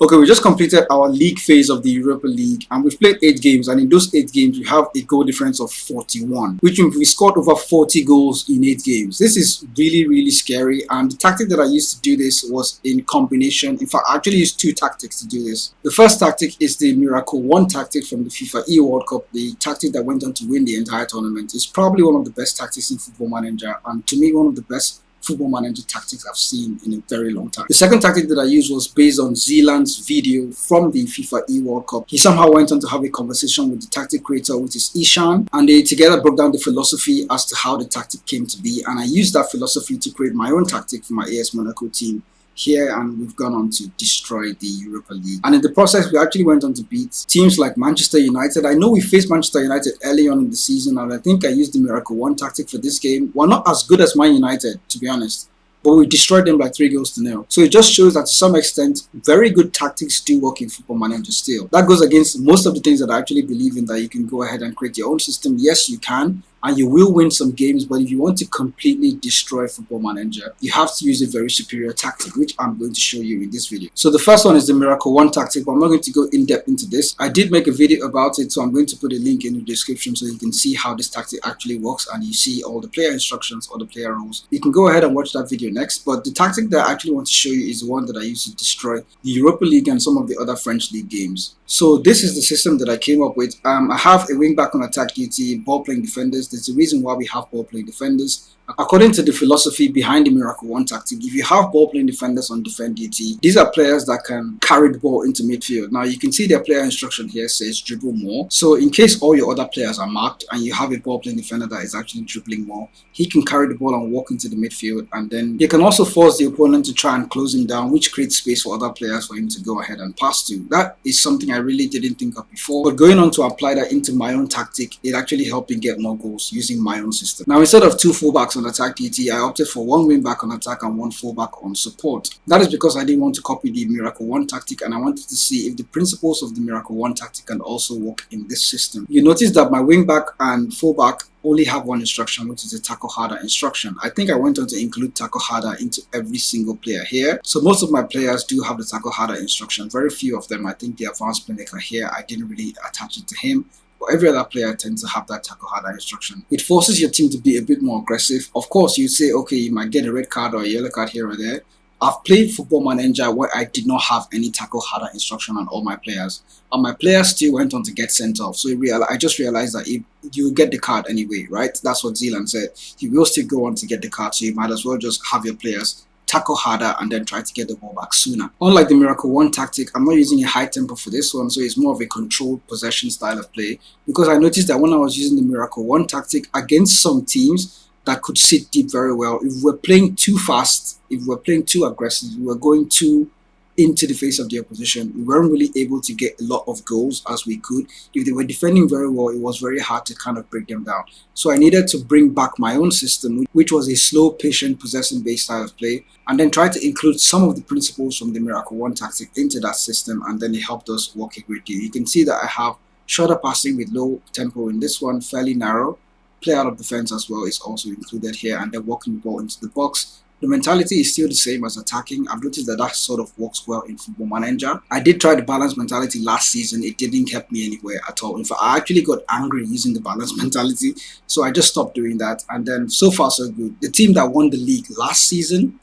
Okay, we just completed our league phase of the Europa League and we've played 8 games, and in those 8 games we have a goal difference of 41, which means we scored over 40 goals in 8 games. This is really scary, and the tactic that I used to do this was in combination. In fact, I actually used 2 tactics to do this. The first tactic is the Miracle 1 tactic from the FIFAe World Cup, the tactic that went on to win the entire tournament. It's probably one of the best tactics in Football Manager, and to me one of the best Football Manager tactics I've seen in a very long time. The second tactic that I used was based on Zealand's video from the FIFAe World Cup. He somehow went on to have a conversation with the tactic creator, which is Ichsan, and they together broke down the philosophy as to how the tactic came to be, and I used that philosophy to create my own tactic for my AS Monaco team here, and we've gone on to destroy the Europa League. And in the process, we actually went on to beat teams like Manchester United. I know we faced Manchester United early on in the season, and I think I used the Miracle 1 tactic for this game. Well, not as good as Man United, to be honest, but we destroyed them by 3-0. So it just shows that to some extent, very good tactics do work in Football Manager still. That goes against most of the things that I actually believe in, that you can go ahead and create your own system. Yes, you can, and you will win some games, but if you want to completely destroy Football Manager, you have to use a very superior tactic, which I'm going to show you in this video. So the first one is the Miracle 1 tactic, but I'm not going to go in depth into this. I did make a video about it, so I'm going to put a link in the description so you can see how this tactic actually works, and you see all the player instructions or the player rules. You can go ahead and watch that video next, but the tactic that I actually want to show you is the one that I used to destroy the Europa League and some of the other French league games. So this is the system that I came up with. I have a wing back on attack duty, ball playing defenders. There's a reason why we have ball playing defenders. According to the philosophy behind the Miracle 1 tactic, if you have ball playing defenders on defend duty, these are players that can carry the ball into midfield. Now you can see their player instruction here says dribble more. So in case all your other players are marked and you have a ball playing defender that is actually dribbling more, he can carry the ball and walk into the midfield, and then you can also force the opponent to try and close him down, which creates space for other players for him to go ahead and pass to. That is something I really didn't think of before, but going on to apply that into my own tactic, it actually helped me get more goals using my own system. Now instead of 2 fullbacks on attack DT, I opted for 1 wing back on attack and 1 fullback on support. That is because I didn't want to copy the Miracle 1 tactic, and I wanted to see if the principles of the Miracle 1 tactic can also work in this system. You notice that my wing back and fullback only have one instruction, which is a tackle harder instruction. I think I went on to include tackle harder into every single player here. So most of my players do have the tackle harder instruction. Very few of them. I think the advanced playmaker here, I didn't really attach it to him. But every other player tends to have that tackle harder instruction. It forces your team to be a bit more aggressive. Of course, you'd say, okay, you might get a red card or a yellow card here or there. I've played Football Manager where I did not have any tackle harder instruction on all my players, and my players still went on to get sent off. So I just realized that if you get the card anyway, right? That's what Zealand said. You will still go on to get the card, so you might as well just have your players tackle harder and then try to get the ball back sooner. Unlike the Miracle 1 tactic, I'm not using a high tempo for this one, so it's more of a controlled possession style of play, because I noticed that when I was using the Miracle 1 tactic against some teams that could sit deep very well, if we're playing too fast, if we're playing too aggressive, we were going too into the face of the opposition, we weren't really able to get a lot of goals as we could. If they were defending very well, it was very hard to kind of break them down. So I needed to bring back my own system, which was a slow, patient, possession-based style of play, and then try to include some of the principles from the Miracle 1 tactic into that system, and then it helped us work a great deal. You can see that I have shorter passing with low tempo in this one, fairly narrow. Play out of defense as well is also included here, and then walking the ball into the box. The mentality is still the same as attacking. I've noticed that sort of works well in Football Manager. I did try the balanced mentality last season. It didn't help me anywhere at all. In fact, I actually got angry using the balanced mentality, so I just stopped doing that. And then so far so good. The team that won the league last season,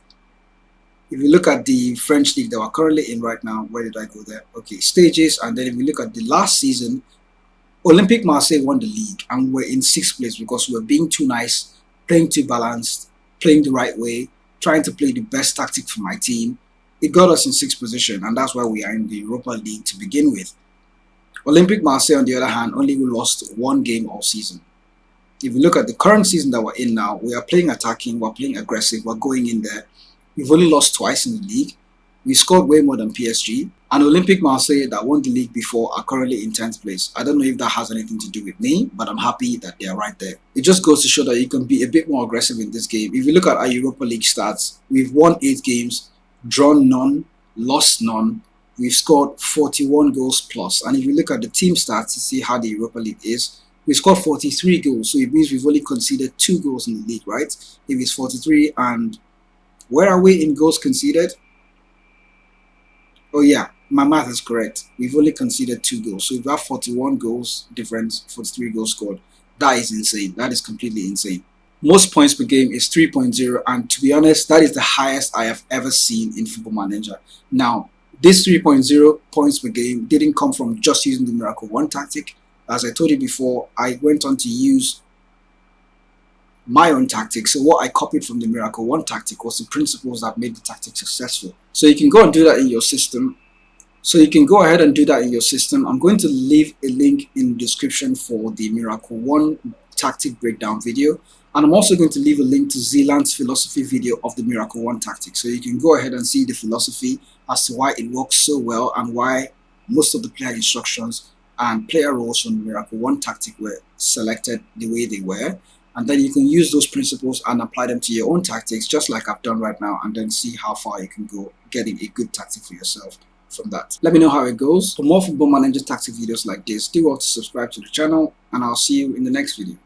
if you look at the French league that we're currently in right now, where did I go there? Okay, stages. And then if you look at the last season, Olympique Marseille won the league and we're in 6th place because we were being too nice, playing too balanced, playing the right way, trying to play the best tactic for my team. It got us in 6th position, and that's why we are in the Europa League to begin with. Olympique Marseille, on the other hand, only lost 1 game all season. If you look at the current season that we're in now, we are playing attacking, we're playing aggressive, we're going in there. We've only lost twice in the league. We scored way more than PSG. And Olympique Marseille, that won the league before, are currently in 10th place. I don't know if that has anything to do with me, but I'm happy that they are right there. It just goes to show that you can be a bit more aggressive in this game. If you look at our Europa League stats, we've won 8 games, drawn none, lost none. We've scored 41 goals plus. And if you look at the team stats to see how the Europa League is, we scored 43 goals. So it means we've only conceded 2 goals in the league, right? If it's 43, and where are we in goals conceded? Oh yeah, my math is correct. We've only conceded 2 goals. So if we have 41 goals difference, 43 goals scored, that is insane. That is completely insane. Most points per game is 3.0, and to be honest, that is the highest I have ever seen in Football Manager. Now, this 3.0 points per game didn't come from just using the Miracle 1 tactic. As I told you before, I went on to use my own tactic. So what I copied from the Miracle 1 tactic was the principles that made the tactic successful. So you can go and do that in your system. I'm going to leave a link in the description for the Miracle 1 tactic breakdown video. And I'm also going to leave a link to Zealand's philosophy video of the Miracle 1 tactic. So you can go ahead and see the philosophy as to why it works so well and why most of the player instructions and player roles from the Miracle 1 tactic were selected the way they were. And then you can use those principles and apply them to your own tactics, just like I've done right now, and then see how far you can go getting a good tactic for yourself from that. Let me know how it goes. For more Football Manager tactic videos like this, do well to subscribe to the channel, and I'll see you in the next video.